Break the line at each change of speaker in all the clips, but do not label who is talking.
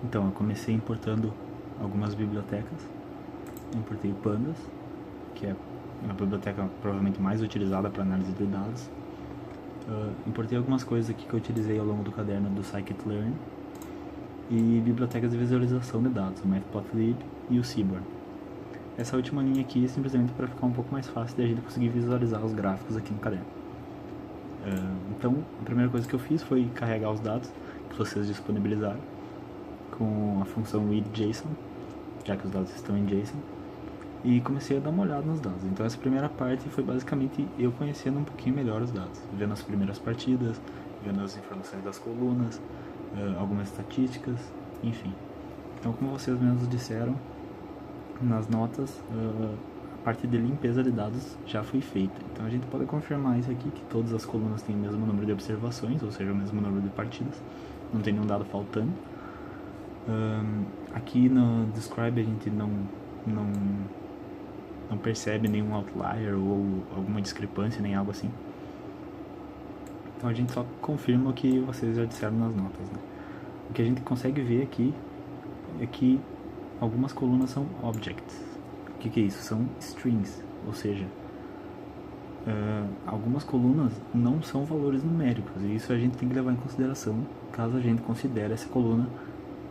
Então, eu comecei importando algumas bibliotecas. Importei o Pandas, que é a biblioteca provavelmente mais utilizada para análise de dados. Importei algumas coisas aqui que eu utilizei ao longo do caderno do Scikit-Learn. E bibliotecas de visualização de dados, o Matplotlib e o Seaborn. Essa última linha aqui é simplesmente para ficar um pouco mais fácil de a gente conseguir visualizar os gráficos aqui no caderno. Então, a primeira coisa que eu fiz foi carregar os dados que vocês disponibilizaram com a função readJSON, já que os dados estão em JSON, e comecei a dar uma olhada nos dados. Então essa primeira parte foi basicamente eu conhecendo um pouquinho melhor os dados, vendo as primeiras partidas, vendo as informações das colunas, algumas estatísticas, enfim. Então, como vocês mesmos disseram, nas notas, a parte de limpeza de dados já foi feita. Então a gente pode confirmar isso aqui, que todas as colunas têm o mesmo número de observações, ou seja, o mesmo número de partidas, não tem nenhum dado faltando. Aqui no Describe a gente não percebe nenhum outlier ou alguma discrepância, nem algo assim. Então a gente só confirma o que vocês já disseram nas notas, né? O que a gente consegue ver aqui é que algumas colunas são objects. O que é isso? São strings, ou seja, algumas colunas não são valores numéricos, e isso a gente tem que levar em consideração caso a gente considere essa coluna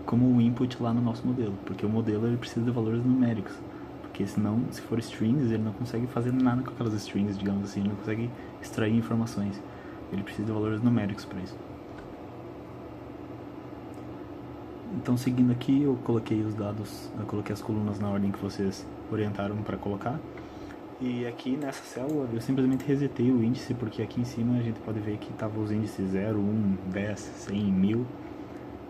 como o input lá no nosso modelo, porque o modelo ele precisa de valores numéricos, porque senão, se for strings, ele não consegue fazer nada com aquelas strings, digamos assim, ele não consegue extrair informações, ele precisa de valores numéricos para isso. Então, seguindo aqui, eu coloquei os dados, eu coloquei as colunas na ordem que vocês orientaram para colocar. E aqui nessa célula eu simplesmente resetei o índice, porque aqui em cima a gente pode ver que estava os índices 0, 1, 10, 100, 1000.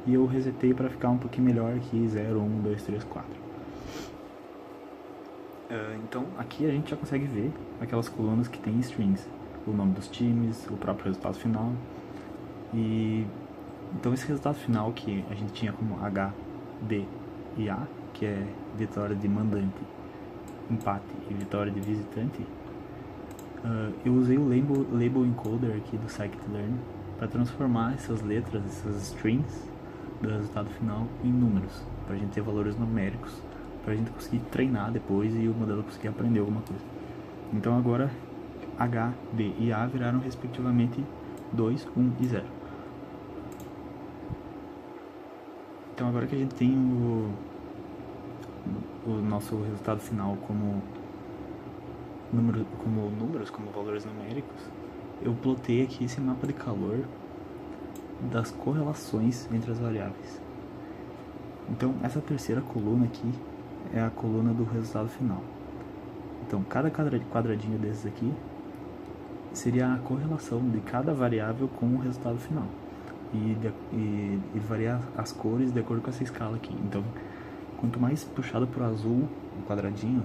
E eu resetei para ficar um pouquinho melhor aqui, 0, 1, 2, 3, 4. Então aqui a gente já consegue ver aquelas colunas que tem strings, o nome dos times, o próprio resultado final. E então esse resultado final que a gente tinha como H, D e A, que é vitória de mandante, empate e vitória de visitante, eu usei o label encoder aqui do Scikit-Learn para transformar essas letras, essas strings do resultado final em números, para a gente ter valores numéricos, para a gente conseguir treinar depois e o modelo conseguir aprender alguma coisa. Então agora H, D e A viraram respectivamente 2, 1 e 0. Então agora que a gente tem o nosso resultado final como números, como valores numéricos, eu plotei aqui esse mapa de calor das correlações entre as variáveis. Então essa terceira coluna aqui é a coluna do resultado final. Então cada quadradinho desses aqui seria a correlação de cada variável com o resultado final. E variar as cores de acordo com essa escala aqui. Então, quanto mais puxado para o azul, o quadradinho,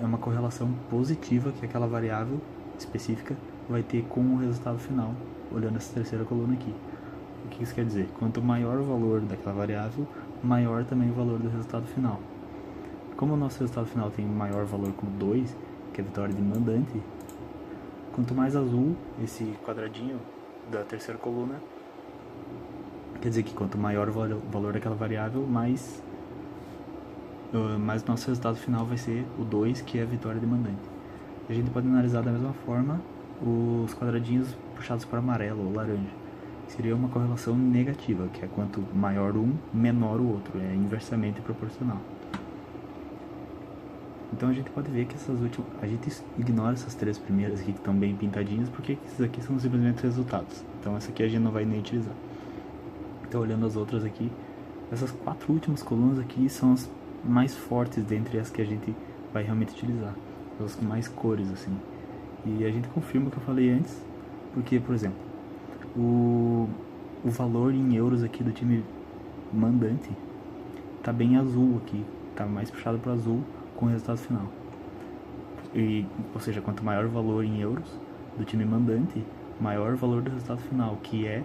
é uma correlação positiva que aquela variável específica vai ter com o resultado final, olhando essa terceira coluna aqui. O que isso quer dizer? Quanto maior o valor daquela variável, maior também o valor do resultado final. Como o nosso resultado final tem maior valor como 2, que é a vitória de mandante, quanto mais azul esse quadradinho da terceira coluna, quer dizer que quanto maior o valor daquela variável, mais nosso resultado final vai ser o 2, que é a vitória de mandante. A gente pode analisar da mesma forma os quadradinhos puxados para amarelo ou laranja. Seria uma correlação negativa, que é quanto maior um, menor o outro, é inversamente proporcional. Então a gente pode ver que essas últimas, a gente ignora essas três primeiras aqui que estão bem pintadinhas, porque esses aqui são simplesmente resultados. Então essa aqui a gente não vai nem utilizar. Então olhando as outras aqui, essas quatro últimas colunas aqui são as mais fortes dentre as que a gente vai realmente utilizar. As com mais cores assim. E a gente confirma o que eu falei antes, porque, por exemplo, o valor em euros aqui do time mandante tá bem azul aqui, tá mais puxado para azul com o resultado final. Ou seja, quanto maior o valor em euros do time mandante, maior o valor do resultado final, que é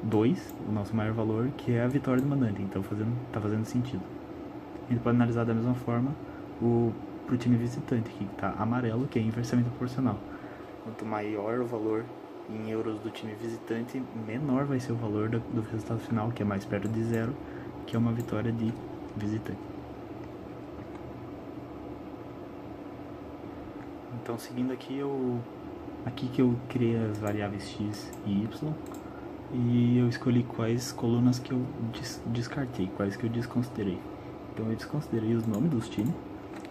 2, o nosso maior valor, que é a vitória do mandante. Então tá fazendo sentido. A gente pode analisar da mesma forma pro time visitante, que tá amarelo, que é inversamente proporcional. Quanto maior o valor em euros do time visitante, menor vai ser o valor do resultado final, que é mais perto de 0, que é uma vitória de visitante. Então, seguindo aqui, aqui que eu criei as variáveis x e y, e eu escolhi quais colunas que eu descartei, quais que eu desconsiderei. Então eu desconsiderei os nomes dos times,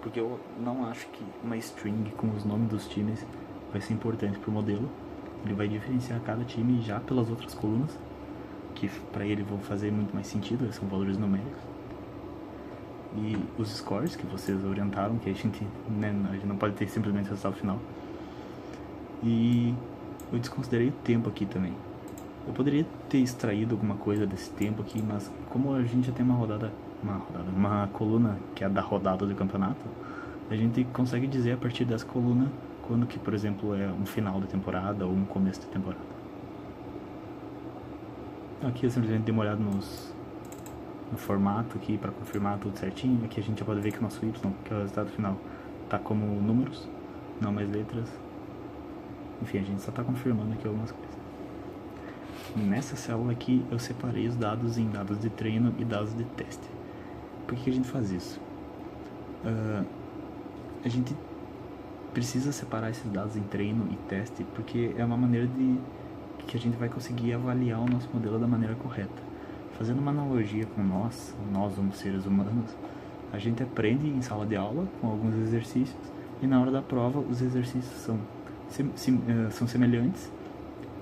porque eu não acho que uma string com os nomes dos times vai ser importante para o modelo. Ele vai diferenciar cada time já pelas outras colunas, que para ele vão fazer muito mais sentido, são valores numéricos. E os scores que vocês orientaram, que a gente não pode ter simplesmente o resultado final. E eu desconsiderei o tempo aqui também. Eu poderia ter extraído alguma coisa desse tempo aqui, mas como a gente já tem uma coluna que é da rodada do campeonato, a gente consegue dizer a partir dessa coluna quando que, por exemplo, é um final da temporada ou um começo da temporada. Aqui eu simplesmente dei uma olhada no formato aqui para confirmar tudo certinho. Aqui a gente já pode ver que o nosso y, que é o resultado final, tá como números, não mais letras. Enfim, a gente só tá confirmando aqui algumas coisas. Nessa célula aqui eu separei os dados em dados de treino e dados de teste. Por que a gente faz isso? A gente precisa separar esses dados em treino e teste porque é uma maneira que a gente vai conseguir avaliar o nosso modelo da maneira correta. Fazendo uma analogia com nós como seres humanos, a gente aprende em sala de aula com alguns exercícios e na hora da prova os exercícios são semelhantes,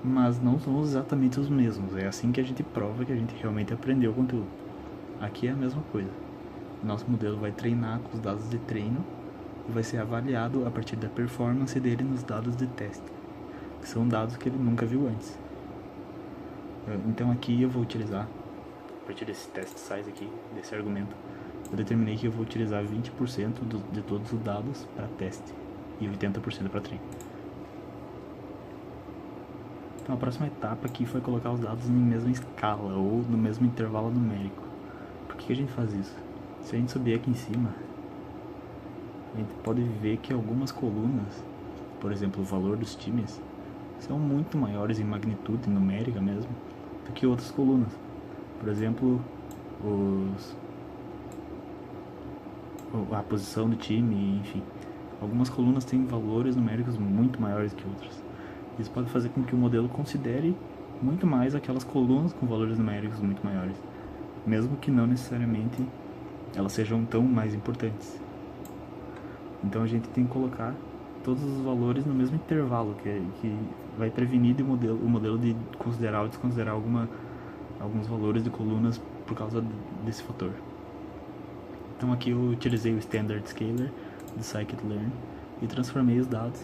mas não são exatamente os mesmos. É assim que a gente prova que a gente realmente aprendeu o conteúdo. Aqui é a mesma coisa. Nosso modelo vai treinar com os dados de treino e vai ser avaliado a partir da performance dele nos dados de teste, que são dados que ele nunca viu antes. Então aqui eu vou utilizar, a partir desse test size aqui, desse argumento, eu determinei que eu vou utilizar 20% de todos os dados para teste e 80% para treino. Então a próxima etapa aqui foi colocar os dados na mesma escala ou no mesmo intervalo numérico. Por que a gente faz isso? Se a gente subir aqui em cima, a gente pode ver que algumas colunas, por exemplo, o valor dos times, são muito maiores em magnitude numérica mesmo do que outras colunas. Por exemplo, a posição do time, enfim. Algumas colunas têm valores numéricos muito maiores que outras. Isso pode fazer com que o modelo considere muito mais aquelas colunas com valores numéricos muito maiores, mesmo que não necessariamente elas sejam tão mais importantes. Então a gente tem que colocar todos os valores no mesmo intervalo, que vai prevenir o modelo de considerar ou desconsiderar alguns valores de colunas por causa desse fator. Então aqui eu utilizei o Standard Scalar do Scikit-learn e transformei os dados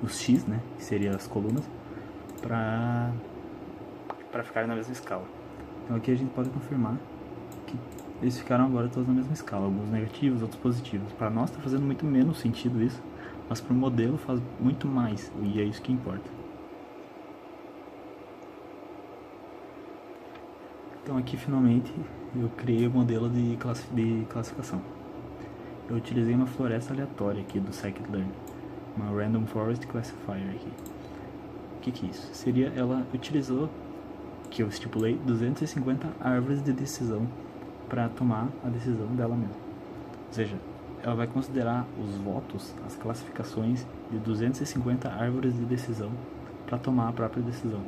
os x, né, que seriam as colunas, para ficarem na mesma escala. Então aqui a gente pode confirmar que eles ficaram agora todos na mesma escala, alguns negativos, outros positivos. Para nós está fazendo muito menos sentido isso, mas para o modelo faz muito mais, e é isso que importa. Então aqui finalmente eu criei o modelo de classificação. Eu utilizei uma floresta aleatória aqui do Scikit-learn, uma Random Forest Classifier aqui. O que é isso? Ela utilizou, que eu estipulei, 250 árvores de decisão para tomar a decisão dela mesma. Ou seja, ela vai considerar os votos, as classificações de 250 árvores de decisão para tomar a própria decisão.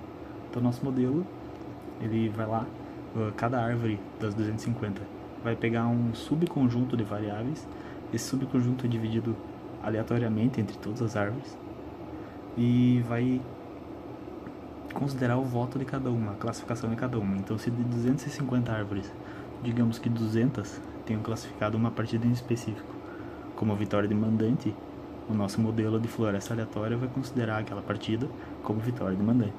Então nosso modelo, ele vai lá, cada árvore das 250 vai pegar um subconjunto de variáveis. Esse subconjunto é dividido aleatoriamente entre todas as árvores e vai considerar o voto de cada uma, a classificação de cada uma. Então se de 250 árvores, digamos que 200 tenham classificado uma partida em específico como vitória de mandante, o nosso modelo de floresta aleatória vai considerar aquela partida como vitória de mandante.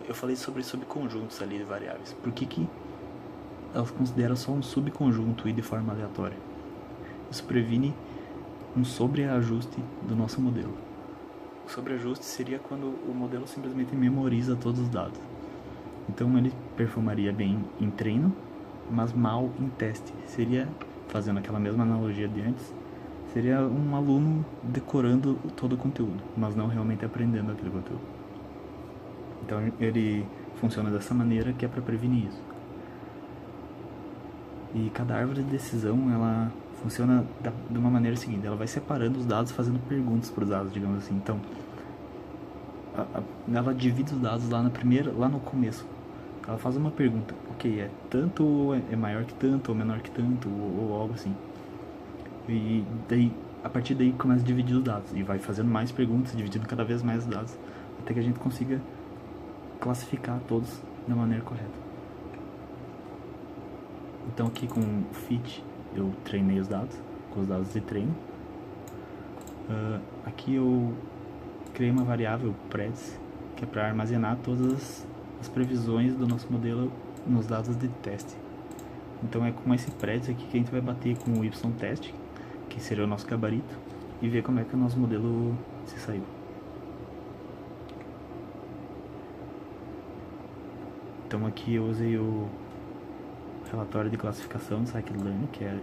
Eu falei sobre subconjuntos ali de variáveis. Por que elas consideram só um subconjunto e de forma aleatória? Isso previne um sobreajuste do nosso modelo. O sobreajuste seria quando o modelo simplesmente memoriza todos os dados. Então ele performaria bem em treino, mas mal em teste. Seria, fazendo aquela mesma analogia de antes, Seria um aluno decorando todo o conteúdo, mas não realmente aprendendo aquele conteúdo. Então ele funciona dessa maneira, que é para prevenir isso. E cada árvore de decisão, ela funciona de uma maneira seguinte: ela vai separando os dados, fazendo perguntas para os dados, digamos assim. Então ela divide os dados lá no começo. Ela faz uma pergunta: ok, é tanto, ou é maior que tanto, ou menor que tanto, ou algo assim. E daí, a partir daí, começa a dividir os dados e vai fazendo mais perguntas, dividindo cada vez mais os dados, até que a gente consiga classificar todos da maneira correta. Então aqui com o fit eu treinei os dados, com os dados de treino. Aqui eu criei uma variável preds, que é para armazenar todas as previsões do nosso modelo nos dados de teste. Então é com esse preds aqui que a gente vai bater com o y-test, que seria o nosso gabarito, e ver como é que o nosso modelo se saiu. Então aqui eu usei o relatório de classificação do scikit-learn, que é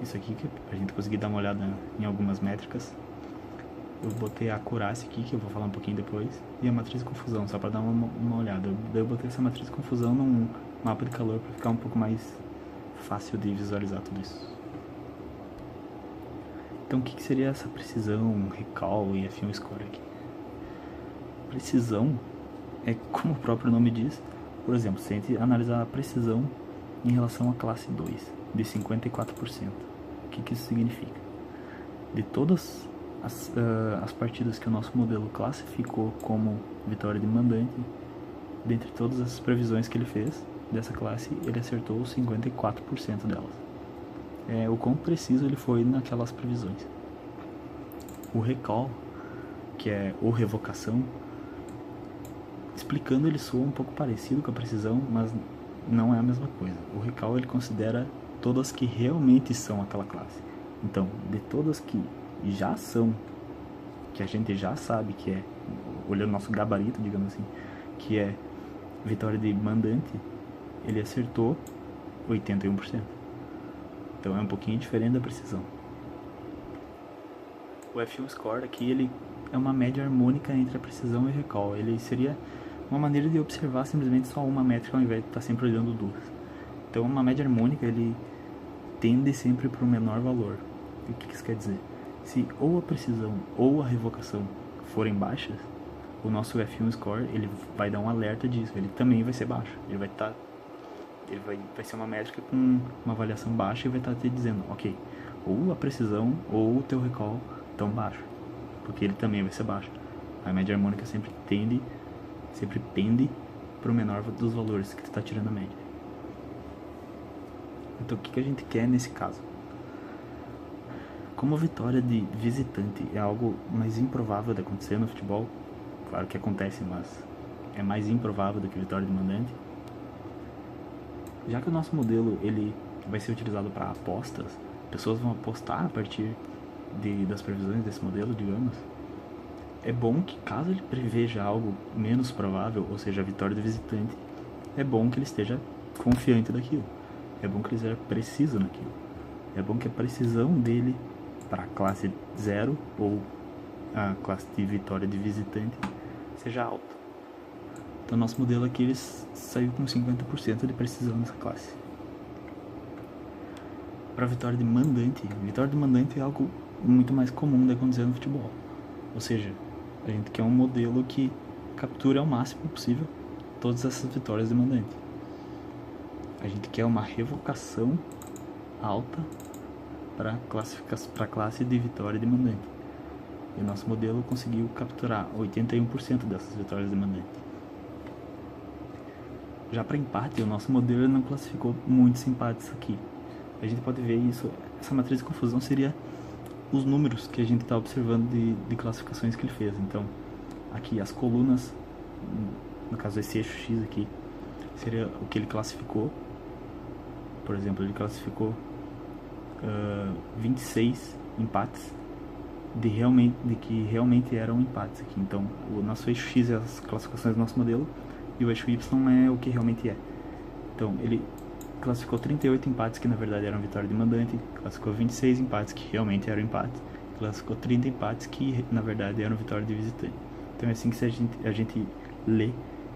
isso aqui, que a gente conseguir dar uma olhada em algumas métricas. Eu botei a acurácia aqui, que eu vou falar um pouquinho depois, e a matriz de confusão, só para dar uma olhada. Daí eu botei essa matriz de confusão num mapa de calor para ficar um pouco mais fácil de visualizar tudo isso. Então o que seria essa precisão, recall e F1 score aqui? Precisão é, como o próprio nome diz, por exemplo, se a gente analisar a precisão em relação à classe 2, de 54%. O que isso significa? De todas as partidas que o nosso modelo classificou como vitória de mandante, dentre todas as previsões que ele fez dessa classe, ele acertou 54% delas. O quão preciso ele foi naquelas previsões. O recall, que é ou revocação, explicando, ele soa um pouco parecido com a precisão, mas não é a mesma coisa. O recall ele considera todas que realmente são aquela classe. Então, de todas que já são, que a gente já sabe que é, olhando nosso gabarito, digamos assim, que é vitória de mandante, ele acertou 81%. Então é um pouquinho diferente da precisão. O F1 score aqui, ele é uma média harmônica entre a precisão e o recall. Ele seria uma maneira de observar simplesmente só uma métrica ao invés de estar sempre olhando duas. Então uma média harmônica, ele tende sempre para o menor valor. E o que isso quer dizer? Se ou a precisão ou a revocação forem baixas, o nosso F1 score ele vai dar um alerta disso. Ele também vai ser baixo. Ele vai ser uma métrica com uma avaliação baixa e vai estar te dizendo, ok, ou a precisão ou o teu recall estão baixo, porque ele também vai ser baixo. A média harmônica sempre tende para o menor dos valores que tu está tirando a média. Então o que a gente quer nesse caso? Como a vitória de visitante é algo mais improvável de acontecer no futebol, claro que acontece, mas é mais improvável do que vitória de mandante, já que o nosso modelo ele vai ser utilizado para apostas, pessoas vão apostar a partir das previsões desse modelo, digamos, é bom que caso ele preveja algo menos provável, ou seja, a vitória do visitante, é bom que ele esteja confiante daquilo, é bom que ele seja preciso naquilo, é bom que a precisão dele para a classe 0 ou a classe de vitória de visitante seja alta. Então nosso modelo aqui ele saiu com 50% de precisão nessa classe. Para vitória de mandante é algo muito mais comum de acontecer no futebol. Ou seja, a gente quer um modelo que capture ao máximo possível todas essas vitórias de mandante. A gente quer uma revocação alta para a classe de vitória de mandante. E o nosso modelo conseguiu capturar 81% dessas vitórias de mandante. Já para empate, o nosso modelo não classificou muitos empates aqui. A gente pode ver isso, essa matriz de confusão seria os números que a gente está observando de classificações que ele fez. Então, aqui as colunas, no caso esse eixo X aqui, seria o que ele classificou. Por exemplo, ele classificou 26 empates de que realmente eram empates aqui. Então, o nosso eixo X é as classificações do nosso modelo e o eixo Y é o que realmente é. Então, ele classificou 38 empates que na verdade eram vitória de mandante, classificou 26 empates que realmente eram empates, classificou 30 empates que na verdade eram vitória de visitante. Então é assim que a gente lê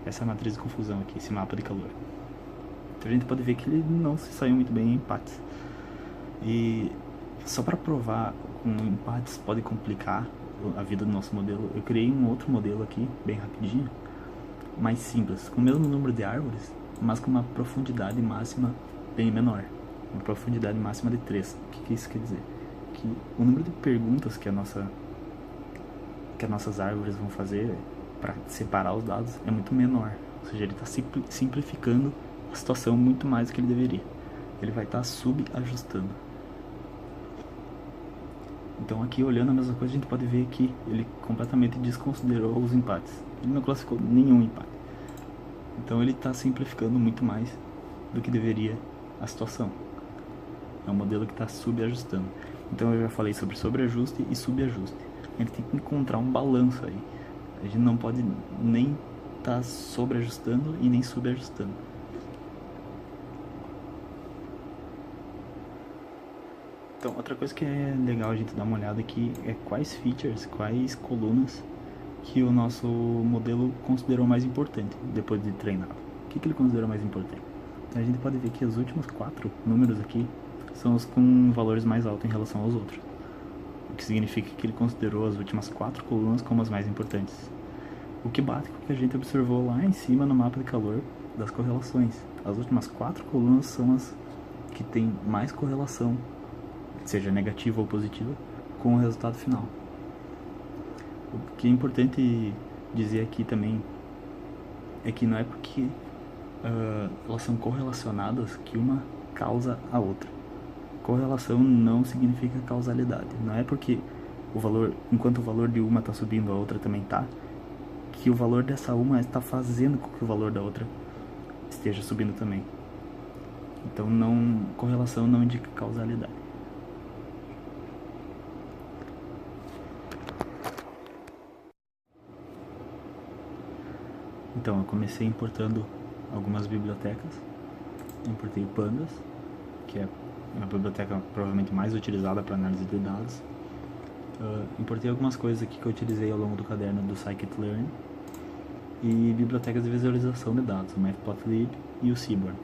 essa matriz de confusão aqui, esse mapa de calor. Então a gente pode ver que ele não se saiu muito bem em empates. E só para provar com empates pode complicar a vida do nosso modelo, eu criei um outro modelo aqui, bem rapidinho, mais simples, com o mesmo número de árvores, mas com uma profundidade máxima bem menor, uma profundidade máxima de 3. O que isso quer dizer? Que o número de perguntas que as nossas árvores vão fazer para separar os dados é muito menor, ou seja, ele está simplificando a situação muito mais do que ele deveria. Ele vai estar subajustando. Então aqui, olhando a mesma coisa, a gente pode ver que ele completamente desconsiderou os empates. Ele não classificou nenhum empate. Então ele está simplificando muito mais do que deveria a situação. É um modelo que está subajustando. Então eu já falei sobre sobreajuste e subajuste. A gente tem que encontrar um balanço aí. A gente não pode nem estar sobreajustando e nem subajustando. Então, outra coisa que é legal a gente dar uma olhada aqui é quais features, quais colunas que o nosso modelo considerou mais importante depois de treinar. O que ele considerou mais importante? Então, a gente pode ver que os últimos 4 números aqui são os com valores mais altos em relação aos outros. O que significa que ele considerou as últimas 4 colunas como as mais importantes. O que bate com o que a gente observou lá em cima no mapa de calor das correlações. As últimas 4 colunas são as que têm mais correlação, seja negativa ou positiva, com o resultado final. O que é importante dizer aqui também é que não é porque elas são correlacionadas que uma causa a outra. Correlação não significa causalidade. Não é porque o valor, enquanto o valor de uma está subindo, a outra também está, que o valor dessa uma está fazendo com que o valor da outra esteja subindo também. Então correlação não indica causalidade. Então eu comecei importando algumas bibliotecas, importei o Pandas, que é a biblioteca provavelmente mais utilizada para análise de dados. Importei algumas coisas aqui que eu utilizei ao longo do caderno do Scikit-Learn e bibliotecas de visualização de dados, o Matplotlib e o Seaborn.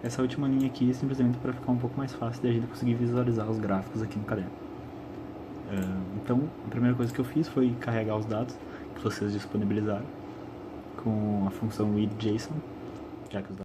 Essa última linha aqui é simplesmente para ficar um pouco mais fácil de a gente conseguir visualizar os gráficos aqui no caderno. Então, a primeira coisa que eu fiz foi carregar os dados que vocês disponibilizaram com a função readJSON, já que os dados